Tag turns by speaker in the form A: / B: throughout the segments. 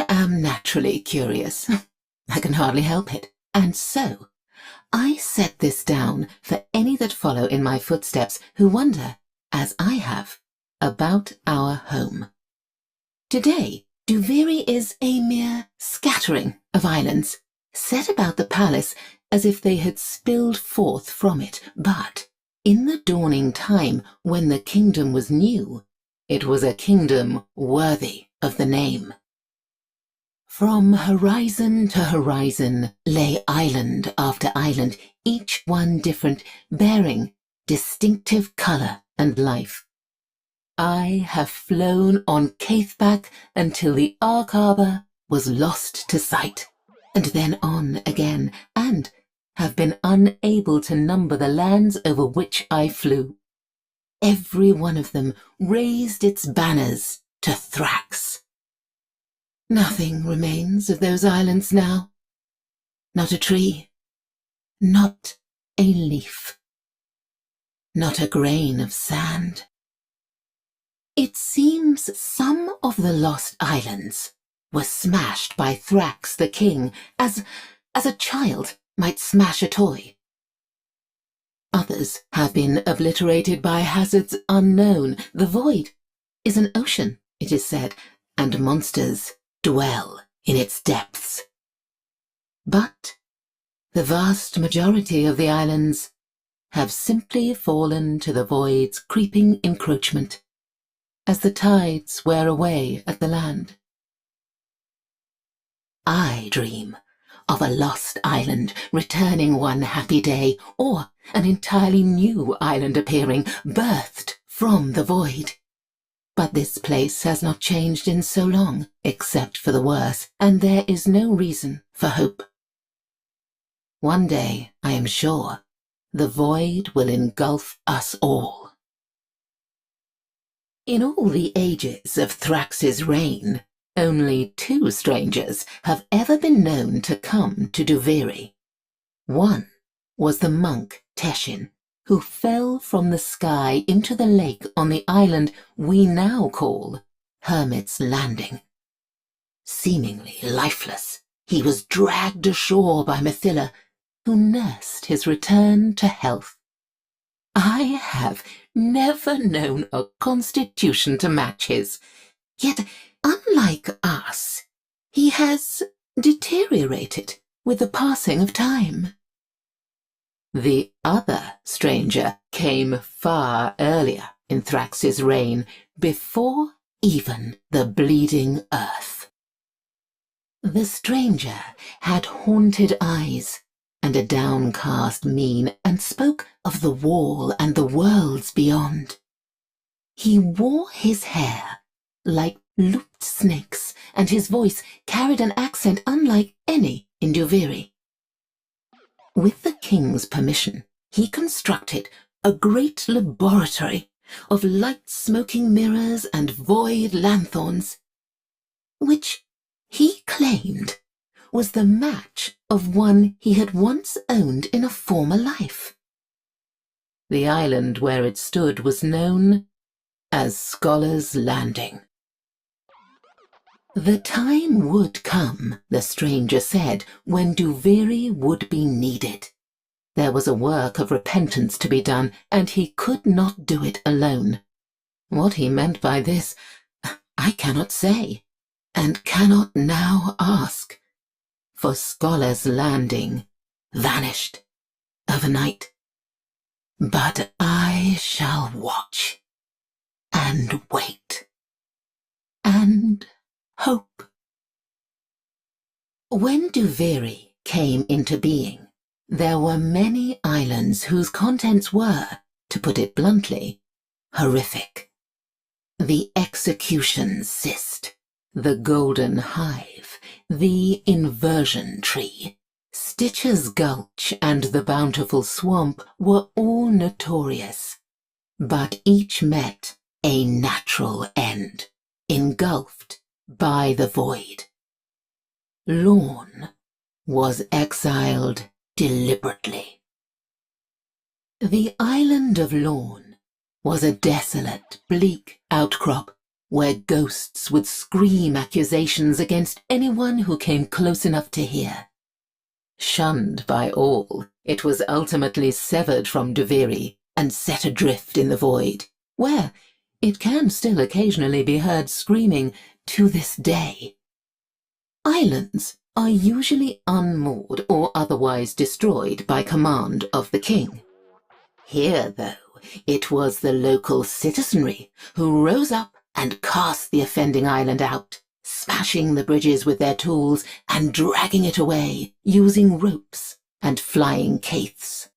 A: I am naturally curious. I can hardly help it. And so, I set this down for any that follow in my footsteps who wonder, as I have, about our home. Today, Duviri is a mere scattering of islands, set about the palace as if they had spilled forth from it, but in the dawning time when the kingdom was new, it was a kingdom worthy of the name. From horizon to horizon lay island after island, each one different, bearing distinctive colour and life. I have flown on Caithback until the Ark Harbour was lost to sight, and then on again, and have been unable to number the lands over which I flew. Every one of them raised its banners to Thrax. Nothing remains of those islands now. Not a tree, not a leaf, not a grain of sand. It seems some of the lost islands were smashed by Thrax the king, as a child might smash a toy. Others have been obliterated by hazards unknown. The void is an ocean, it is said, and monsters dwell in its depths. But the vast majority of the islands have simply fallen to the void's creeping encroachment, as the tides wear away at the land. I dream of a lost island returning one happy day, or an entirely new island appearing, birthed from the void. But this place has not changed in so long, except for the worse, and there is no reason for hope. One day, I am sure, the void will engulf us all. In all the ages of Thrax's reign, only 2 strangers have ever been known to come to Duviri. One was the monk Teshin, who fell from the sky into the lake on the island we now call Hermit's Landing. Seemingly lifeless, he was dragged ashore by Mathila, who nursed his return to health. I have never known a constitution to match his, yet, unlike us, he has deteriorated with the passing of time. The other stranger came far earlier in Thrax's reign, before even the bleeding earth. The stranger had haunted eyes and a downcast mien, and spoke of the wall and the worlds beyond. He wore his hair like looped snakes, and his voice carried an accent unlike any in Duviri. With the king's permission, he constructed a great laboratory of light-smoking mirrors and void lanthorns, which he claimed was the match of one he had once owned in a former life. The island where it stood was known as Scholar's Landing. The time would come, the stranger said, when Duviri would be needed. There was a work of repentance to be done, and he could not do it alone. What he meant by this, I cannot say, and cannot now ask, for Scholar's Landing vanished overnight. But I shall watch, and wait, and hope. When Duviri came into being, there were many islands whose contents were, to put it bluntly, horrific. The Execution Cyst, the Golden Hive, the Inversion Tree, Stitcher's Gulch, and the Bountiful Swamp were all notorious, but each met a natural end, engulfed by the void. Lorn was exiled deliberately. The island of Lorn was a desolate, bleak outcrop where ghosts would scream accusations against anyone who came close enough to hear. Shunned by all, it was ultimately severed from Duviri and set adrift in the void, where it can still occasionally be heard screaming to this day. Islands are usually unmoored or otherwise destroyed by command of the king. Here, though, it was the local citizenry who rose up and cast the offending island out, smashing the bridges with their tools and dragging it away using ropes and flying caiths.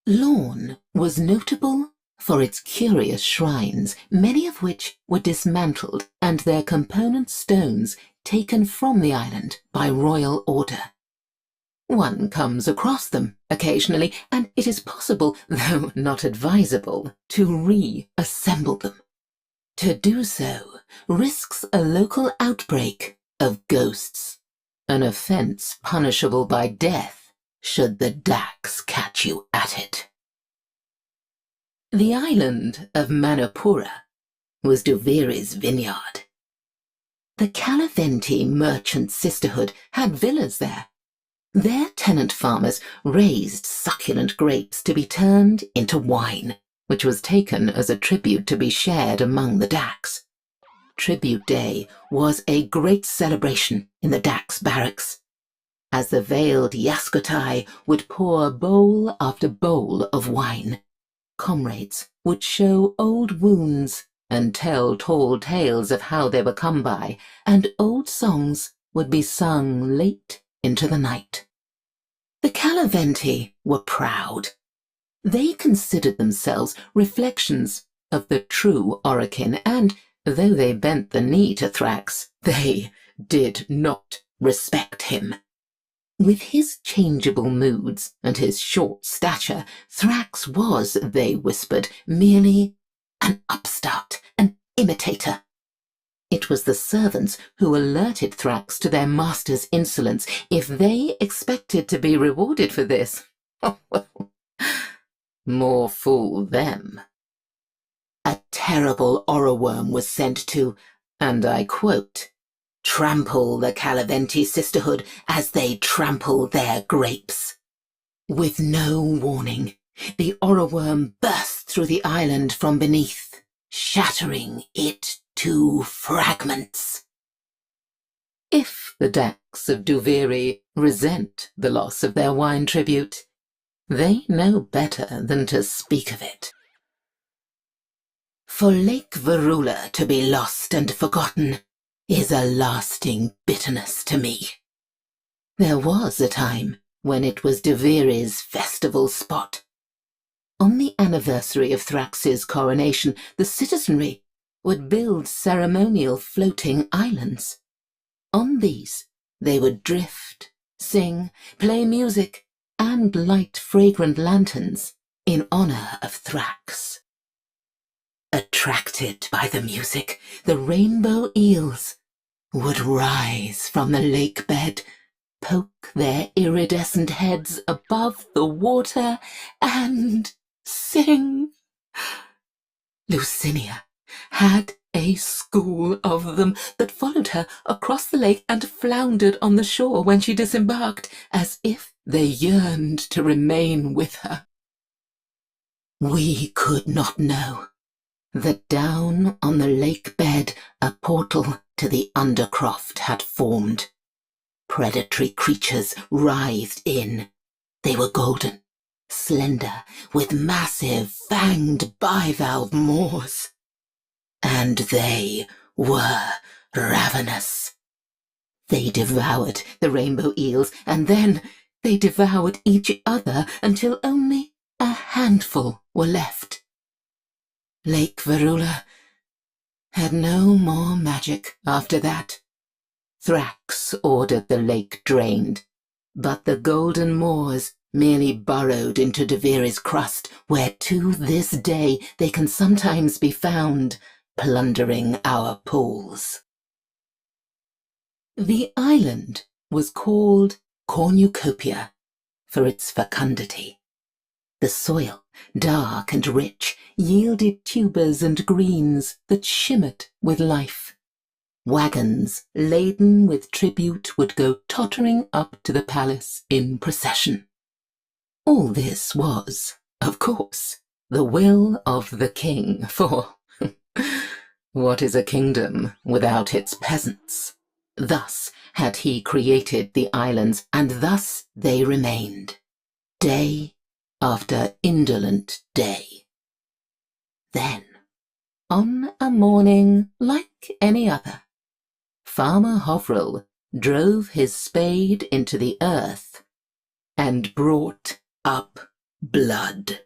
A: Lorne was notable for its curious shrines, many of which were dismantled and their component stones taken from the island by royal order. One comes across them occasionally, and it is possible, though not advisable, to reassemble them. To do so risks a local outbreak of ghosts, an offense punishable by death should the Dax catch you at it. The island of Manipura was Duviri's vineyard. The Calaventi merchant sisterhood had villas there. Their tenant farmers raised succulent grapes to be turned into wine, which was taken as a tribute to be shared among the Dax. Tribute Day was a great celebration in the Dax barracks, as the veiled Yaskotai would pour bowl after bowl of wine. Comrades would show old wounds and tell tall tales of how they were come by, and old songs would be sung late into the night. The Calaventi were proud. They considered themselves reflections of the true Orokin, and though they bent the knee to Thrax, they did not respect him. With his changeable moods and his short stature, Thrax was, they whispered, merely an upstart, an imitator. It was the servants who alerted Thrax to their master's insolence. If they expected to be rewarded for this, oh well, more fool them. A terrible Oroworm was sent to, and I quote, trample the Calaventi sisterhood as they trample their grapes. With no warning, the Oroworm burst through the island from beneath, shattering it to fragments. If the Dax of Duviri resent the loss of their wine tribute, they know better than to speak of it. For Lake Verula to be lost and forgotten is a lasting bitterness to me. There was a time when it was Duviri's festival spot. On the anniversary of Thrax's coronation, the citizenry would build ceremonial floating islands. On these, they would drift, sing, play music, and light fragrant lanterns in honor of Thrax. Attracted by the music, the rainbow eels would rise from the lake bed, poke their iridescent heads above the water, and sing. Lucinia had a school of them that followed her across the lake and floundered on the shore when she disembarked, as if they yearned to remain with her. We could not know that down on the lake bed a portal to the Undercroft had formed. Predatory creatures writhed in. They were golden, slender, with massive fanged bivalve maws. And they were ravenous. They devoured the rainbow eels, and then they devoured each other until only a handful were left. Lake Verula had no more magic after that. Thrax ordered the lake drained, but the golden moors merely burrowed into Duviri's crust, where to this day they can sometimes be found plundering our pools. The island was called Cornucopia for its fecundity. The soil, dark and rich, yielded tubers and greens that shimmered with life. Wagons laden with tribute would go tottering up to the palace in procession. All this was, of course, the will of the king, for what is a kingdom without its peasants? Thus had he created the islands, and thus they remained, day after indolent day. Then, on a morning like any other, Farmer Hovral drove his spade into the earth and brought up blood.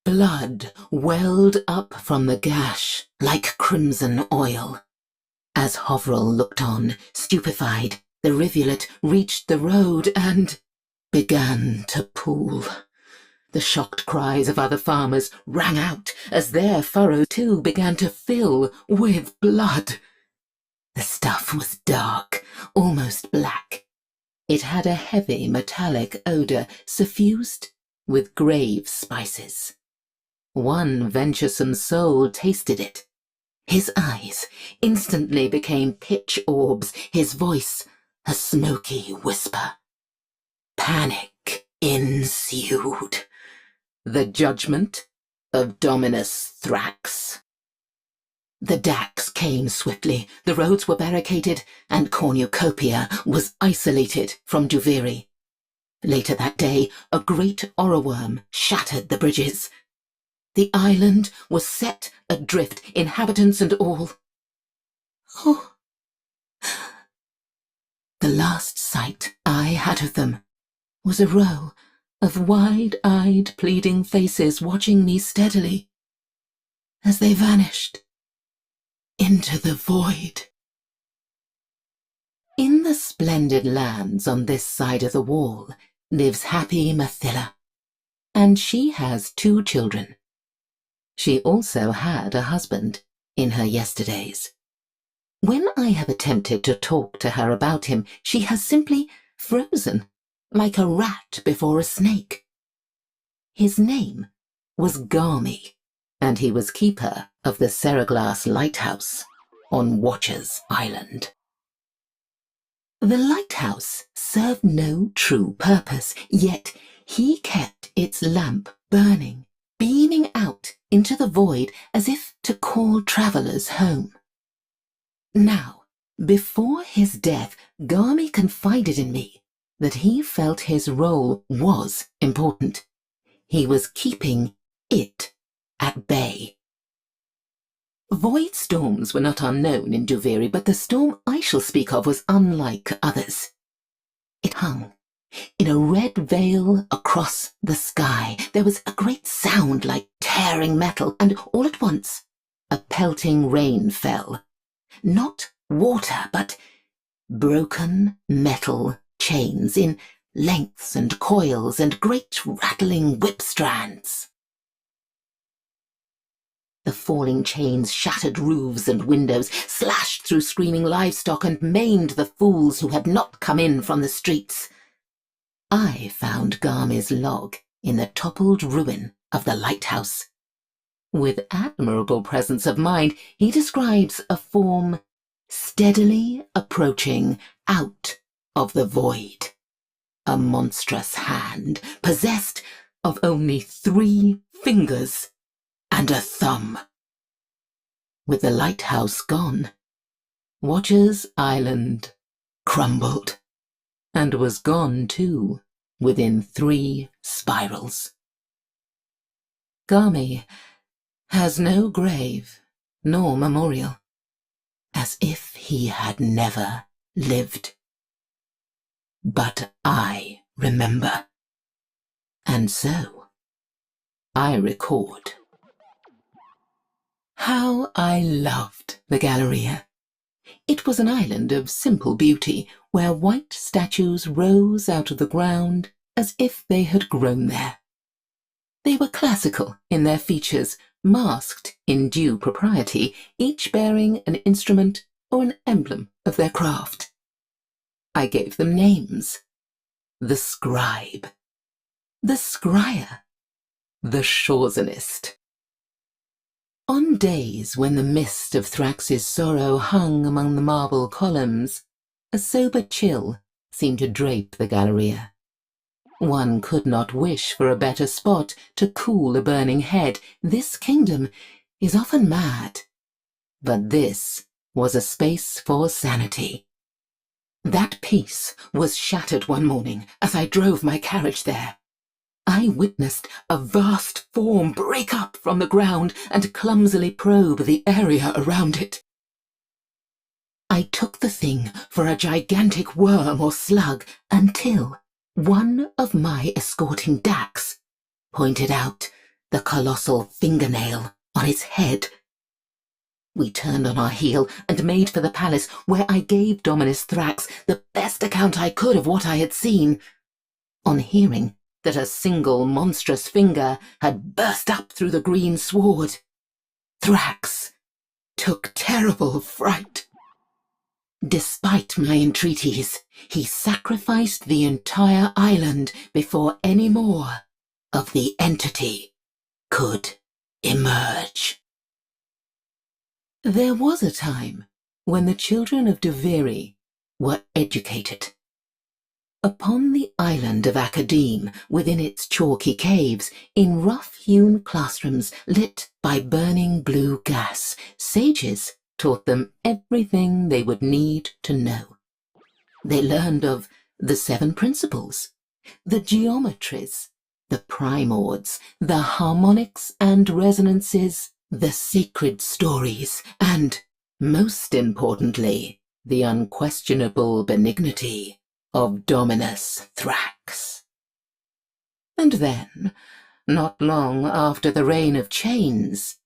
A: Blood welled up from the gash like crimson oil. As Hovral looked on, stupefied, the rivulet reached the road and began to pool. The shocked cries of other farmers rang out as their furrows too began to fill with blood. The stuff was dark, almost black. It had a heavy metallic odor suffused with grave spices. One venturesome soul tasted it. His eyes instantly became pitch orbs, his voice a smoky whisper. Panic ensued. The judgment of Dominus Thrax. The Dax came swiftly, the roads were barricaded, and cornucopia was isolated from Duviri. Later that day, a great orreworm shattered the bridges. The island was set adrift, inhabitants and all. Oh. The last sight I had of them was a row of wide-eyed, pleading faces watching me steadily as they vanished into the void. In the splendid lands on this side of the wall lives happy Mathila, and she has 2 children. She also had a husband in her yesterdays. When I have attempted to talk to her about him, she has simply frozen, like a rat before a snake. His name was Garmy, and he was keeper of the Seraglass Lighthouse on Watcher's Island. The lighthouse served no true purpose, yet he kept its lamp burning, beaming out into the void as if to call travellers home. Now, before his death, Garmy confided in me that he felt his role was important. He was keeping it at bay. Void storms were not unknown in Duviri, but the storm I shall speak of was unlike others. It hung in a red veil across the sky. There was a great sound like tearing metal, and all at once a pelting rain fell. Not water, but broken metal chains in lengths and coils and great rattling whip strands. The falling chains shattered roofs and windows, slashed through screaming livestock, and maimed the fools who had not come in from the streets. I found Garmy's log in the toppled ruin of the lighthouse. With admirable presence of mind, he describes a form steadily approaching out of the void. A monstrous hand, possessed of only 3 fingers and a thumb. With the lighthouse gone, Watcher's Island crumbled, and was gone too within 3 spirals. Garmy has no grave nor memorial, as if he had never lived. But I remember, and so I record. How I loved the Galleria! It was an island of simple beauty, where white statues rose out of the ground as if they had grown there. They were classical in their features, masked in due propriety, each bearing an instrument or an emblem of their craft. I gave them names. The scribe, the scryer, the shawsonist. On days when the mist of Thrax's sorrow hung among the marble columns, a sober chill seemed to drape the Galleria. One could not wish for a better spot to cool a burning head. This kingdom is often mad, but this was a space for sanity. That peace was shattered one morning as I drove my carriage there. I witnessed a vast form break up from the ground and clumsily probe the area around it. I took the thing for a gigantic worm or slug until one of my escorting Dax pointed out the colossal fingernail on its head. We turned on our heel and made for the palace, where I gave Dominus Thrax the best account I could of what I had seen. On hearing that a single monstrous finger had burst up through the green sward, Thrax took terrible fright. Despite my entreaties, he sacrificed the entire island before any more of the entity could emerge. There was a time when the children of Duviri were educated. Upon the island of Academe, within its chalky caves, in rough-hewn classrooms lit by burning blue gas, sages taught them everything they would need to know. They learned of the 7 principles, the geometries, the primords, the harmonics and resonances, the sacred stories, and, most importantly, the unquestionable benignity of Dominus Thrax. And then, not long after the reign of chains,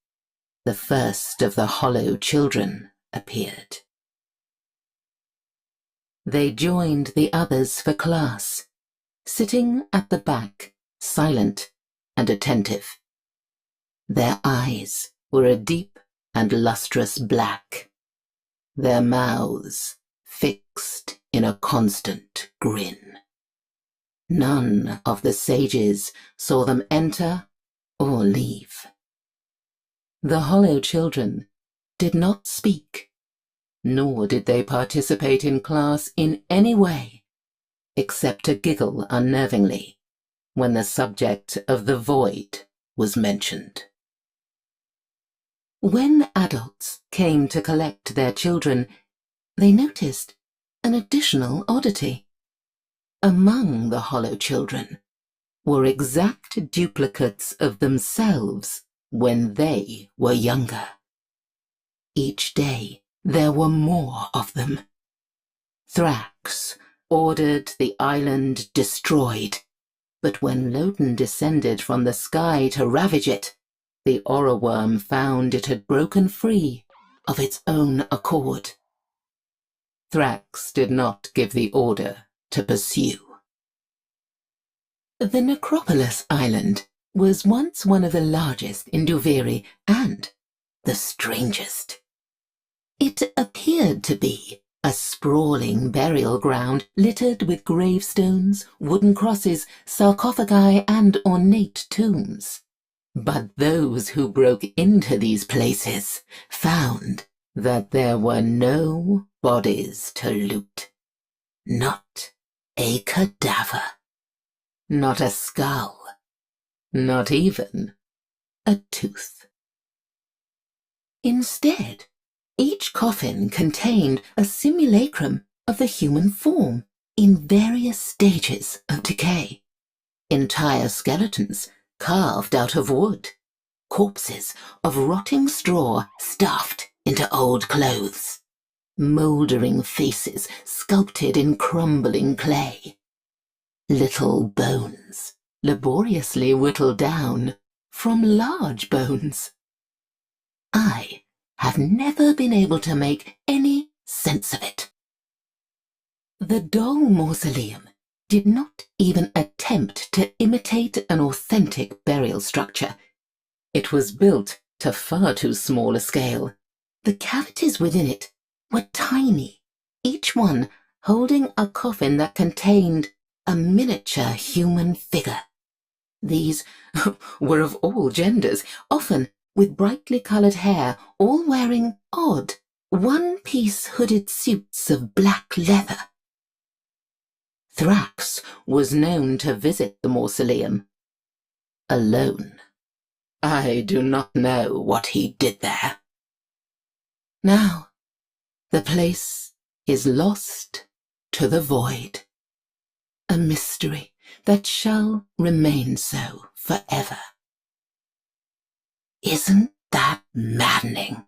A: the first of the Hollow Children appeared. They joined the others for class, sitting at the back, silent and attentive. Their eyes were a deep and lustrous black, their mouths fixed in a constant grin. None of the sages saw them enter or leave. The Hollow Children did not speak, nor did they participate in class in any way, except to giggle unnervingly when the subject of the void was mentioned. When adults came to collect their children, they noticed an additional oddity. Among the Hollow Children were exact duplicates of themselves when they were younger. Each day there were more of them. Thrax ordered the island destroyed, but when Loden descended from the sky to ravage it, the aura worm found it had broken free of its own accord. Thrax did not give the order to pursue. The Necropolis Island was once one of the largest in Duviri and the strangest. It appeared to be a sprawling burial ground littered with gravestones, wooden crosses, sarcophagi, and ornate tombs. But those who broke into these places found that there were no bodies to loot. Not a cadaver. Not a skull. Not even a tooth. Instead, each coffin contained a simulacrum of the human form in various stages of decay. Entire skeletons carved out of wood, corpses of rotting straw stuffed into old clothes, mouldering faces sculpted in crumbling clay, little bones laboriously whittled down from large bones. I have never been able to make any sense of it. The doll mausoleum did not even attempt to imitate an authentic burial structure. It was built to far too small a scale. The cavities within it were tiny, each one holding a coffin that contained a miniature human figure. These were of all genders, often with brightly coloured hair, all wearing odd, one-piece hooded suits of black leather. Thrax was known to visit the mausoleum alone. I do not know what he did there. Now, the place is lost to the void, a mystery that shall remain so forever. Isn't that maddening?